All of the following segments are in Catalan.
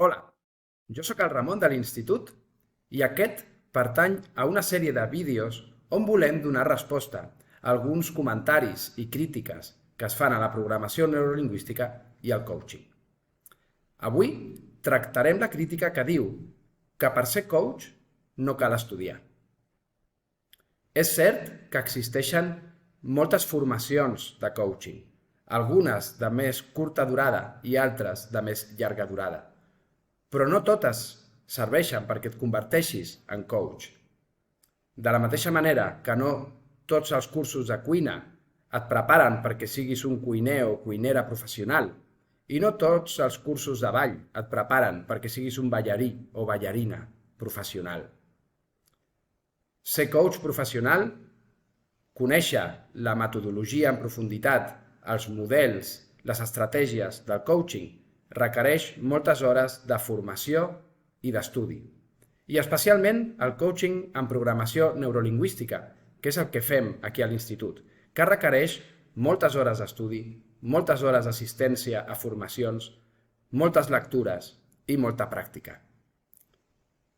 Hola, jo sóc el Ramon de l'Institut i aquest pertany a una sèrie de vídeos on volem donar resposta a alguns comentaris i crítiques que es fan a la programació neurolingüística i al coaching. Avui tractarem la crítica que diu que per ser coach no cal estudiar. És cert que existeixen moltes formacions de coaching, algunes de més curta durada i altres de més llarga durada, però no totes serveixen perquè et converteixis en coach. De la mateixa manera que no tots els cursos de cuina et preparen perquè siguis un cuiner o cuinera professional i no tots els cursos de ball et preparen perquè siguis un ballarí o ballarina professional. Ser coach professional, conèixer la metodologia en profunditat, els models, les estratègies del coaching, requereix moltes hores de formació i d'estudi. I especialment el coaching en programació neurolingüística, que és el que fem aquí a l'Institut, que requereix moltes hores d'estudi, moltes hores d'assistència a formacions, moltes lectures i molta pràctica.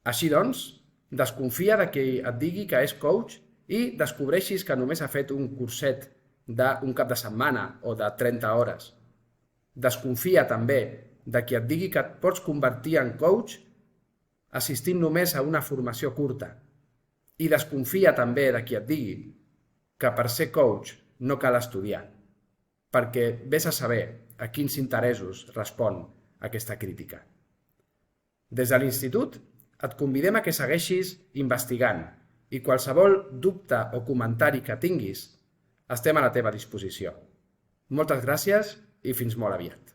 Així doncs, desconfia de qui et digui que és coach i descobreixis que només ha fet un curset d'un cap de setmana o de 30 hores. Desconfia també de qui et digui que et pots convertir en coach assistint només a una formació curta. I desconfia també de qui et digui que per ser coach no cal estudiar, perquè vés a saber a quins interessos respon aquesta crítica. Des de l'Institut et convidem a que segueixis investigant i qualsevol dubte o comentari que tinguis estem a la teva disposició. Moltes gràcies i fins molt aviat.